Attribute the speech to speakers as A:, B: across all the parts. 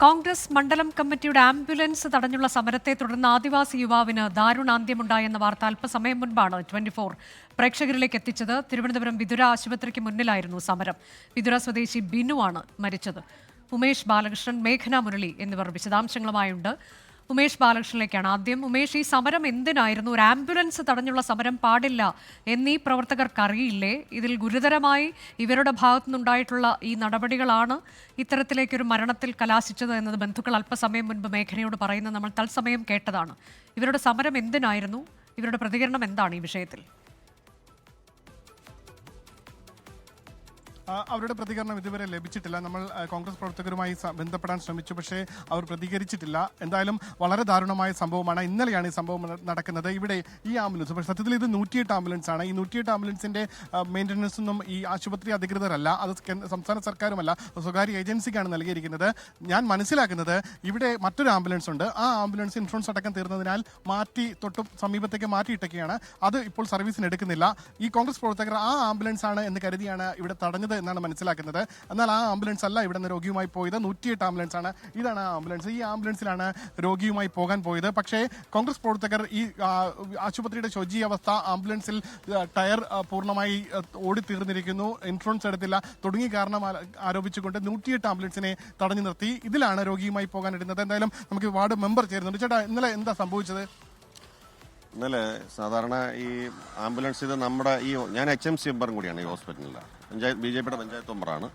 A: കോൺഗ്രസ് മണ്ഡലം കമ്മിറ്റിയുടെ ആംബുലൻസ് തടഞ്ഞുള്ള സമരത്തെ തുടർന്ന് ആദിവാസി യുവാവിന് ദാരുണാന്ത്യമുണ്ടായെന്ന വാർത്ത അല്പസമയം മുൻപാണ് 24 പ്രേക്ഷകരിലേക്ക് എത്തിച്ചത്. തിരുവനന്തപുരം വിതുര ആശുപത്രിക്ക് മുന്നിലായിരുന്നു സമരം. വിതുര സ്വദേശി ബിനുവാണ് മരിച്ചത്. ഉമേഷ് ബാലകൃഷ്ണൻ, മേഘന മുരളി എന്നിവർ വിശദാംശങ്ങളുമായുണ്ട്. ഉമേഷ് ബാലകൃഷ്ണനിലേക്കാണ് ആദ്യം. ഉമേഷ്, ഈ സമരം എന്തിനായിരുന്നു? ഒരു ആംബുലൻസ് തടഞ്ഞുള്ള സമരം പാടില്ല എന്നീ പ്രവർത്തകർക്കറിയില്ലേ? ഇതിൽ ഗുരുതരമായി ഇവരുടെ ഭാഗത്തുനിന്നുണ്ടായിട്ടുള്ള ഈ നടപടികളാണ് ഇത്തരത്തിലേക്കൊരു മരണത്തിൽ കലാശിച്ചത് എന്നത് ബന്ധുക്കൾ അല്പസമയം മുൻപ് മേഘനയോട് പറയുന്നത് നമ്മൾ തത്സമയം കേട്ടതാണ്. ഇവരുടെ സമരം എന്തിനായിരുന്നു? ഇവരുടെ പ്രതികരണം എന്താണ് ഈ വിഷയത്തിൽ?
B: അവരുടെ പ്രതികരണം ഇതുവരെ ലഭിച്ചിട്ടില്ല. നമ്മൾ കോൺഗ്രസ് പ്രവർത്തകരുമായി ബന്ധപ്പെടാൻ ശ്രമിച്ചു, പക്ഷേ അവർ പ്രതികരിച്ചിട്ടില്ല. എന്തായാലും വളരെ ദാരുണമായ സംഭവമാണ്. ഇന്നലെയാണ് ഈ സംഭവം നടക്കുന്നത്. ഇവിടെ ഈ ആംബുലൻസ്, പക്ഷേ സത്യത്തിൽ ഇത് 108 ആംബുലൻസ് ആണ്. ഈ 108 ആംബുലൻസിന്റെ മെയിൻ്റനൻസ് ഒന്നും ഈ ആശുപത്രി അധികൃതരല്ല, അത് സംസ്ഥാന സർക്കാരുമല്ല, സ്വകാര്യ ഏജൻസിക്കാണ് നൽകിയിരിക്കുന്നത്. ഞാൻ മനസ്സിലാക്കുന്നത് ഇവിടെ മറ്റൊരു ആംബുലൻസ് ഉണ്ട്. ആ ആംബുലൻസ് ഇൻഷുറൻസ് അടക്കം തീർന്നതിനാൽ തൊട്ട് സമീപത്തേക്ക് മാറ്റിയിട്ടൊക്കെയാണ്. അത് ഇപ്പോൾ സർവീസിന് എടുക്കുന്നില്ല. ഈ കോൺഗ്രസ് പ്രവർത്തകർ ആ ആംബുലൻസ് ആണ് എന്ന് കരുതിയാണ് ഇവിടെ തടഞ്ഞത് എന്നാണ് മനസ്സിലാക്കുന്നത്. എന്നാൽ ആ ആംബുലൻസ് അല്ല ഇവിടെ നിന്ന് രോഗിയുമായി പോയത്. 108 ആംബുലൻസ് ആണ്. ഇതാണ് ആ ആംബുലൻസ്. ഈ ആംബുലൻസിലാണ് രോഗിയുമായി പോകാൻ പോയത്. പക്ഷേ കോൺഗ്രസ് പ്രവർത്തകർ ഈ ആശുപത്രിയുടെ ശോചനീയാവസ്ഥ, ആംബുലൻസിൽ ടയർ പൂർണ്ണമായി ഓടിത്തീർന്നിരിക്കുന്നു, ഇൻഷുറൻസ് എടുത്തില്ല തുടങ്ങിയ കാരണം ആരോപിച്ചുകൊണ്ട് 108 ആംബുലൻസിനെ തടഞ്ഞു നിർത്തി. ഇതിലാണ് രോഗിയുമായി പോകാനിടുന്നത്. എന്തായാലും നമുക്ക് വാർഡ് മെമ്പർ ചേരുന്നുണ്ട്. ചേട്ടാ, ഇന്നലെ എന്താ സംഭവിച്ചത്?
C: ഇന്നലെ സാധാരണ ഈ ആംബുലൻസ് ഇത് നമ്മുടെ ഞാൻ HMC മെമ്പറും കൂടിയാണ് ഈ ഹോസ്പിറ്റലിൽ. BJPയുടെ പഞ്ചായത്ത് മെമ്പറാണ്.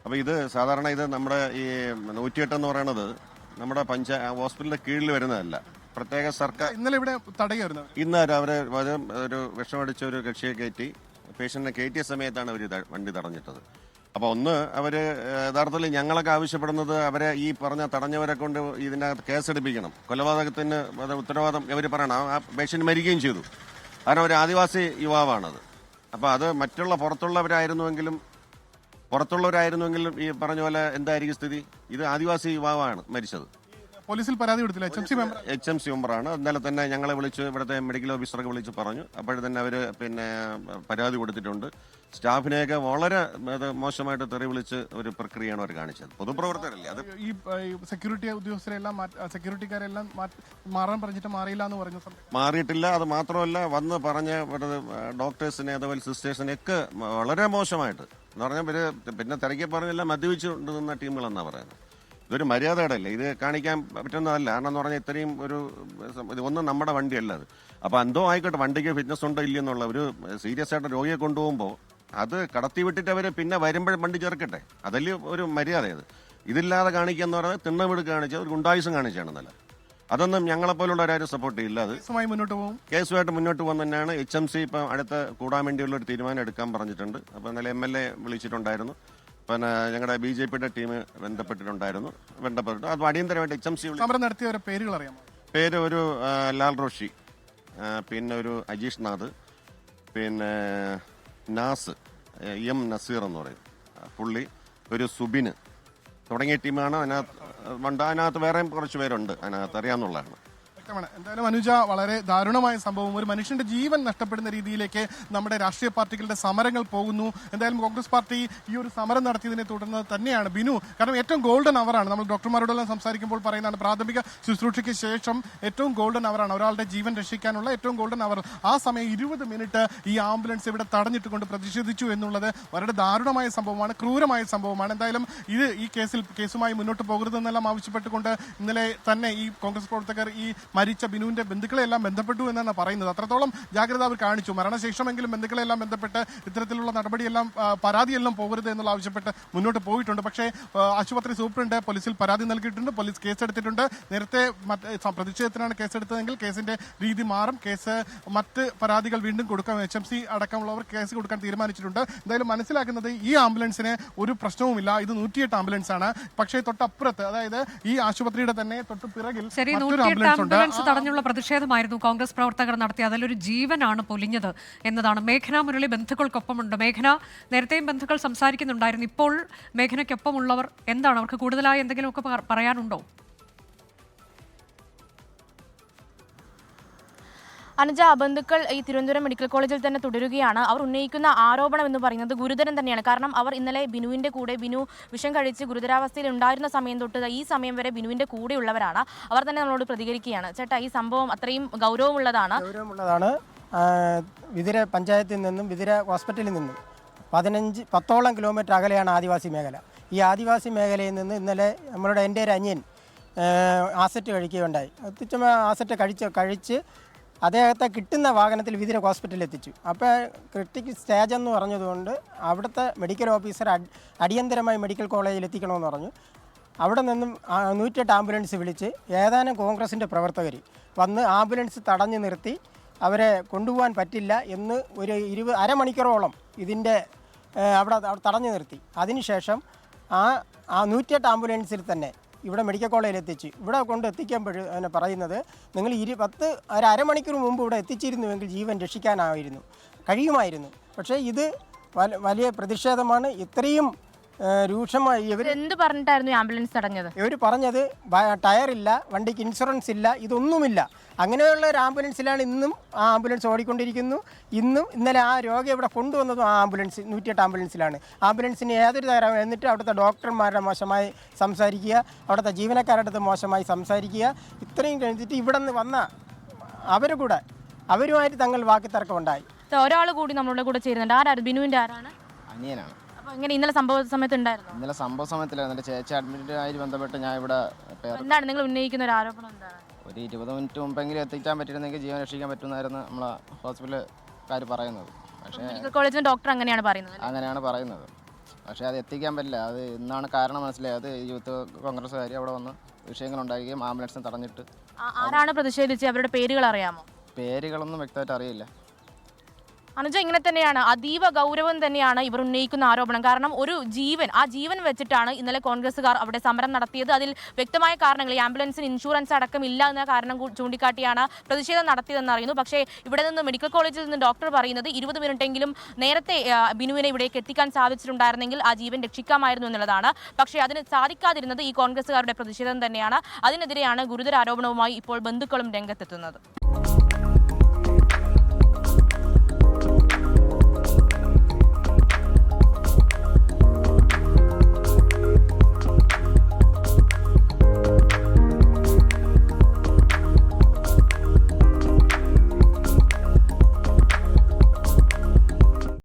C: അപ്പോൾ ഇത് സാധാരണ ഇത് നമ്മുടെ ഈ 108 എന്ന് പറയുന്നത് നമ്മുടെ ഹോസ്പിറ്റലിന്റെ കീഴിൽ വരുന്നതല്ല, പ്രത്യേക സർക്കാർ.
B: ഇന്നലെ ഇവിടെ തടയായിരുന്നു.
C: ഇന്ന് അവരെ ഒരു വിഷമടിച്ച ഒരു കക്ഷിയെ കയറ്റി പേഷ്യന്റിനെ കയറ്റിയ സമയത്താണ് അവർ വണ്ടി തടഞ്ഞിട്ടത്. അപ്പോൾ അവര് യഥാർത്ഥത്തിൽ ഞങ്ങളൊക്കെ ആവശ്യപ്പെടുന്നത് അവരെ ഈ പറഞ്ഞ തടഞ്ഞവരെ കൊണ്ട് ഇതിനകത്ത് കേസെടുപ്പിക്കണം. കൊലപാതകത്തിന് ഉത്തരവാദം ഇവർ പറയണം. ആ പേഷ്യന്റ് മരിക്കുകയും ചെയ്തു. കാരണം ഒരു ആദിവാസി യുവാവാണത്. അപ്പോൾ അത് മറ്റുള്ള പുറത്തുള്ളവരായിരുന്നുവെങ്കിലും ഈ പറഞ്ഞ പോലെ എന്തായിരിക്കും സ്ഥിതി? ഇത് ആദിവാസി യുവാവാണ് മരിച്ചത്.
B: പോലീസിൽ പരാതി കൊടുത്തില്ല.
C: HMC മെമ്പറാണ്. ഇന്നലെ തന്നെ ഞങ്ങളെ വിളിച്ച് ഇവിടുത്തെ മെഡിക്കൽ ഓഫീസറൊക്കെ വിളിച്ച് പറഞ്ഞു. അപ്പോഴേ തന്നെ അവർ പരാതി കൊടുത്തിട്ടുണ്ട്. സ്റ്റാഫിനെയൊക്കെ വളരെ മോശമായിട്ട് തെറി വിളിച്ച് ഒരു പ്രക്രിയയാണ് അവർ കാണിച്ചത്. പൊതുപ്രവർത്തകരല്ലേ അത്.
B: ഈ സെക്യൂരിറ്റി ഉദ്യോഗസ്ഥരെല്ലാം സെക്യൂരിറ്റിക്കാരെല്ലാം മാറാൻ പറഞ്ഞിട്ട് മാറിയില്ല എന്ന് പറഞ്ഞു.
C: മാറിയിട്ടില്ല. അത് മാത്രമല്ല വന്ന് പറഞ്ഞ ഡോക്ടേഴ്സിനെ അതുപോലെ സിസ്റ്റേഴ്സിനെയൊക്കെ വളരെ മോശമായിട്ട് എന്ന് പറഞ്ഞാൽ പിന്നെ തിരക്കി പറഞ്ഞില്ല, മദ്യപിച്ചുകൊണ്ട് നിന്ന ടീമുകളെന്നാണ് പറയുന്നത്. ഇതൊരു മര്യാദയുടെയല്ലേ, ഇത് കാണിക്കാൻ പറ്റുന്നതല്ല. കാരണം എന്ന് പറഞ്ഞാൽ ഇത്രയും ഇതൊന്നും നമ്മുടെ വണ്ടിയല്ല അത്. അപ്പോൾ എന്തോ ആയിക്കോട്ടെ, വണ്ടിക്ക് ഫിറ്റ്നസ് ഉണ്ടോ ഇല്ലെന്നുള്ള ഒരു സീരിയസ് ആയിട്ട് രോഗിയെ കൊണ്ടുപോകുമ്പോൾ അത് കടത്തി വിട്ടിട്ട് അവർ പിന്നെ വരുമ്പോഴും വണ്ടി ചേർക്കട്ടെ, അതല്ലേ ഒരു മര്യാദയത്. ഇതില്ലാതെ കാണിക്കാന്ന് പറഞ്ഞാൽ തിണ്ണവീട് കാണിച്ച ഒരു ഗുണ്ടായുസം കാണിച്ചാണെന്നല്ല. അതൊന്നും ഞങ്ങളെപ്പോലുള്ളവരാരും സപ്പോർട്ട് ചെയ്യില്ല. അത് കേസുമായിട്ട് മുന്നോട്ട് പോകുന്ന തന്നെയാണ്. HMC ഇപ്പം അടുത്ത് കൂടാൻ വേണ്ടിയുള്ള ഒരു തീരുമാനം എടുക്കാൻ പറഞ്ഞിട്ടുണ്ട്. അപ്പോൾ ഇന്നലെ MLA വിളിച്ചിട്ടുണ്ടായിരുന്നു. പിന്നെ ഞങ്ങളുടെ BJPയുടെ ടീം ബന്ധപ്പെട്ടിട്ടുണ്ടായിരുന്നു. അത് അടിയന്തരമായിട്ട് HMC
B: നടത്തിയ പേരുകൾ അറിയാമോ?
C: പേര് ഒരു ലാൽ റോഷി, പിന്നെ ഒരു അജീഷ് നാഥ്, പിന്നെ നാസ് നസീർ എന്ന് പറയും പുള്ളി, ഒരു സുബിന് തുടങ്ങിയ ടീമാണ് അതിനകത്ത് വേറെയും കുറച്ച് പേരുണ്ട് അതിനകത്ത് അറിയാവുന്നതാണ്.
B: എന്തായാലും അനുജ, വളരെ ദാരുണമായ സംഭവം. ഒരു മനുഷ്യന്റെ ജീവൻ നഷ്ടപ്പെടുന്ന രീതിയിലേക്ക് നമ്മുടെ രാഷ്ട്രീയ പാർട്ടികളുടെ സമരങ്ങൾ പോകുന്നു. എന്തായാലും കോൺഗ്രസ് പാർട്ടി ഈ ഒരു സമരം നടത്തിയതിനെ തുടർന്ന് തന്നെയാണ് ബിനു, കാരണം ഏറ്റവും ഗോൾഡൻ അവറാണ്. നമ്മൾ ഡോക്ടർമാരോടെല്ലാം സംസാരിക്കുമ്പോൾ പറയുന്നതാണ്, പ്രാഥമിക ശുശ്രൂഷയ്ക്ക് ശേഷം ഏറ്റവും ഗോൾഡൻ അവറാണ്, ഒരാളുടെ ജീവൻ രക്ഷിക്കാനുള്ള ഏറ്റവും ഗോൾഡൻ അവർ. ആ സമയം 20 മിനിറ്റ് ഈ ആംബുലൻസ് ഇവിടെ തടഞ്ഞിട്ടുകൊണ്ട് പ്രതിഷേധിച്ചു എന്നുള്ളത് വളരെ ദാരുണമായ സംഭവമാണ്, ക്രൂരമായ സംഭവമാണ്. എന്തായാലും ഈ കേസുമായി മുന്നോട്ട് പോകരുതെന്നെല്ലാം ആവശ്യപ്പെട്ടുകൊണ്ട് ഇന്നലെ തന്നെ ഈ കോൺഗ്രസ് പ്രവർത്തകർ ഈ മരിച്ച ബിനുവിന്റെ ബന്ധുക്കളെല്ലാം ബന്ധപ്പെട്ടു എന്നാണ് പറയുന്നത്. അത്രത്തോളം ജാഗ്രത അവർ കാണിച്ചു. മരണശേഷമെങ്കിലും ബന്ധുക്കളെല്ലാം ബന്ധപ്പെട്ട് ഇത്തരത്തിലുള്ള നടപടിയെല്ലാം പരാതിയെല്ലാം പോകരുത് എന്നുള്ള ആവശ്യപ്പെട്ട് മുന്നോട്ട് പോയിട്ടുണ്ട്. പക്ഷേ ആശുപത്രി സൂപ്രണ്ട് പോലീസിൽ പരാതി നൽകിയിട്ടുണ്ട്, പോലീസ് കേസെടുത്തിട്ടുണ്ട്. നേരത്തെ പ്രതിഷേധത്തിനാണ് കേസെടുത്തതെങ്കിൽ കേസിന്റെ രീതി മാറും. മറ്റ് പരാതികൾ വീണ്ടും കൊടുക്കാം. HMC അടക്കമുള്ളവർ കേസ് കൊടുക്കാൻ തീരുമാനിച്ചിട്ടുണ്ട്. എന്തായാലും മനസ്സിലാക്കുന്നത് ഈ ആംബുലൻസിന് ഒരു പ്രശ്നവുമില്ല. ഇത് 108 ആംബുലൻസ് ആണ്. പക്ഷേ തൊട്ടപ്പുറത്ത്, അതായത് ഈ ആശുപത്രിയുടെ തന്നെ തൊട്ട് പിറകിൽ മറ്റൊരു ആംബുലൻസ് ഉണ്ട്.
A: തടഞ്ഞുള്ള പ്രതിഷേധമായിരുന്നു കോൺഗ്രസ് പ്രവർത്തകർ നടത്തിയത്. അതിലൊരു ജീവനാണ് പൊലിഞ്ഞത് എന്നതാണ്. മേഘന മുരളി ബന്ധുക്കൾക്കൊപ്പമുണ്ട്. മേഘന, നേരത്തെയും ബന്ധുക്കൾ സംസാരിക്കുന്നുണ്ടായിരുന്നു. ഇപ്പോൾ മേഘനയ്ക്കൊപ്പമുള്ളവർ എന്താണ്, അവർക്ക് കൂടുതലായി എന്തെങ്കിലുമൊക്കെ പറയാനുണ്ടോ?
D: അനുജ, ബന്ധുക്കൾ ഈ തിരുവനന്തപുരം മെഡിക്കൽ കോളേജിൽ തന്നെ തുടരുകയാണ്. അവർ ഉന്നയിക്കുന്ന ആരോപണം എന്ന് പറയുന്നത് ഗുരുതരം തന്നെയാണ്. കാരണം അവർ ഇന്നലെ ബിനുവിന്റെ കൂടെ, ബിനു വിഷം കഴിച്ച് ഗുരുതരാവസ്ഥയിൽ ഉണ്ടായിരുന്ന സമയം തൊട്ട് ഈ സമയം വരെ ബിനുവിന്റെ കൂടെയുള്ളവരാണ്. അവർ തന്നെ നമ്മളോട് പ്രതികരിക്കുകയാണ്. ചേട്ടാ, ഈ സംഭവം അത്രയും ഗൗരവമുള്ളതാണ്.
E: വിതുര പഞ്ചായത്തിൽ നിന്നും വിതുര ഹോസ്പിറ്റലിൽ നിന്നും 10ഓളം കിലോമീറ്റർ അകലെയാണ് ആദിവാസി മേഖല. ഈ ആദിവാസി മേഖലയിൽ നിന്ന് ഇന്നലെ എൻ്റെ ഒരു അനിയൻ ആസറ്റ് കഴിക്കുകയുണ്ടായി. തുച്ഛമായ ആസറ്റ് കഴിച്ച് അദ്ദേഹത്തെ കിട്ടുന്ന വാഹനത്തിൽ വിതുര ഹോസ്പിറ്റലിൽ എത്തിച്ചു. അപ്പോൾ ക്രിട്ടിക്കൽ സ്റ്റേജ് എന്ന് പറഞ്ഞതുകൊണ്ട് അവിടുത്തെ മെഡിക്കൽ ഓഫീസർ അടിയന്തരമായി മെഡിക്കൽ കോളേജിൽ എത്തിക്കണമെന്ന് പറഞ്ഞു. അവിടെ നിന്നും 108 ആംബുലൻസ് വിളിച്ച് ഏതാനും കോൺഗ്രസിൻ്റെ പ്രവർത്തകർ വന്ന് ആംബുലൻസ് തടഞ്ഞു നിർത്തി അവരെ കൊണ്ടുപോകാൻ പറ്റില്ല എന്ന് ഒരു അരമണിക്കൂറോളം ഇതിൻ്റെ അവിടെ തടഞ്ഞു നിർത്തി. അതിനുശേഷം ആ 108 ആംബുലൻസിൽ തന്നെ ഇവിടെ മെഡിക്കൽ കോളേജിൽ എത്തിച്ച് ഇവിടെ കൊണ്ട് എത്തിക്കുമ്പോൾ പറയുന്നത് നിങ്ങൾ അരമണിക്കൂർ മുമ്പ് ഇവിടെ എത്തിച്ചിരുന്നുവെങ്കിൽ ജീവൻ രക്ഷിക്കാനായിരുന്നു കഴിയുമായിരുന്നു. പക്ഷേ ഇത് വലിയ പ്രതിഷേധമാണ്. ഇത്രയും രൂക്ഷമായി
D: എന്ത് പറഞ്ഞിട്ടായിരുന്നു ആംബുലൻസ് തടഞ്ഞത്?
E: ഇവർ പറഞ്ഞത് ടയറില്ല, വണ്ടിക്ക് ഇൻഷുറൻസ് ഇല്ല, ഇതൊന്നുമില്ല. അങ്ങനെയുള്ള ഒരു ആംബുലൻസിലാണ് ഇന്നും ആ ആംബുലൻസ് ഓടിക്കൊണ്ടിരിക്കുന്നു. ഇന്നലെ ആ രോഗി ഇവിടെ കൊണ്ടുവന്നതും ആ ആംബുലൻസ് 108 ആംബുലൻസിലാണ്. ആംബുലൻസിന് ഏതൊരു തരം എന്നിട്ട് അവിടുത്തെ ഡോക്ടർമാരുടെ മോശമായി സംസാരിക്കുക, അവിടുത്തെ ജീവനക്കാരുടെ അടുത്ത് മോശമായി സംസാരിക്കുക. ഇത്രയും കഴിഞ്ഞിട്ട് ഇവിടെ നിന്ന് വന്ന അവരുമായിട്ട് തങ്ങൾ വാക്കുതർക്കം ഉണ്ടായി.
D: ഒരാൾ കൂടി നമ്മളുടെ കൂടെ ചേരുന്നുണ്ട്. ആരാണ്? ബിനുവിന്റെ ആരാണ്?
F: അനിയനാണ്.
D: ഇങ്ങനെ ഇന്നലെ സംഭവ സമയത്ത് ഉണ്ടായിരുന്നു?
F: ഇന്നലെ സംഭവ സമയത്തിലായിരുന്നു. എൻ്റെ ചേച്ചി അഡ്മിറ്റായി ബന്ധപ്പെട്ട് ഞാൻ ഇവിടെ
D: എന്താണ് നിങ്ങൾ ഉന്നയിക്കുന്ന ഒരു ആരോപണം? എന്താണ്?
F: ഒരു 20 മിനിറ്റ് മുമ്പെങ്കിലും എത്തിക്കാൻ പറ്റിയിരുന്നെങ്കിൽ ജീവൻ രക്ഷിക്കാൻ പറ്റുമെന്നായിരുന്നു നമ്മളെ ഹോസ്പിറ്റലുകാർ പറയുന്നത്. പക്ഷേ
D: മെഡിക്കൽ കോളേജിലെ ഡോക്ടർ അങ്ങനെയാണ്
F: പറയുന്നത്. പക്ഷേ അത് എത്തിക്കാൻ പറ്റില്ല. അത് ഇന്നാണ് കാരണം മനസ്സിലായത്. യൂത്ത് കോൺഗ്രസ്സുകാർ അവിടെ വന്ന് വിഷയങ്ങളുണ്ടായിരിക്കുകയും ആംബുലൻസിന് തടഞ്ഞിട്ട്.
D: ആരാണ് പ്രതിഷേധിച്ച്? അവരുടെ പേരുകൾ അറിയാമോ?
F: പേരുകളൊന്നും വ്യക്തമായിട്ട് അറിയില്ല.
D: അനുജ, ഇങ്ങനെ തന്നെയാണ്, അതീവ ഗൗരവം തന്നെയാണ് ഇവർ ഉന്നയിക്കുന്ന ആരോപണം. കാരണം ആ ജീവൻ വെച്ചിട്ടാണ് ഇന്നലെ കോൺഗ്രസ്സുകാർ അവിടെ സമരം നടത്തിയത്. അതിൽ വ്യക്തമായ കാരണങ്ങൾ, ഈ ആംബുലൻസിന് ഇൻഷുറൻസ് അടക്കം ഇല്ല എന്ന കാരണം ചൂണ്ടിക്കാട്ടിയാണ് പ്രതിഷേധം നടത്തിയതെന്ന് അറിയുന്നു. പക്ഷേ ഇവിടെ നിന്ന് മെഡിക്കൽ കോളേജിൽ നിന്ന് ഡോക്ടർ പറയുന്നത് 20 മിനിറ്റെങ്കിലും നേരത്തെ ബിനുവിനെ ഇവിടേക്ക് എത്തിക്കാൻ സാധിച്ചിട്ടുണ്ടായിരുന്നെങ്കിൽ ആ ജീവൻ രക്ഷിക്കാമായിരുന്നു എന്നുള്ളതാണ്. പക്ഷേ അതിന് സാധിക്കാതിരുന്നത് ഈ കോൺഗ്രസ്സുകാരുടെ പ്രതിഷേധം തന്നെയാണ്. അതിനെതിരെയാണ് ഗുരുതര ആരോപണവുമായി ഇപ്പോൾ ബന്ധുക്കളും രംഗത്തെത്തുന്നത്.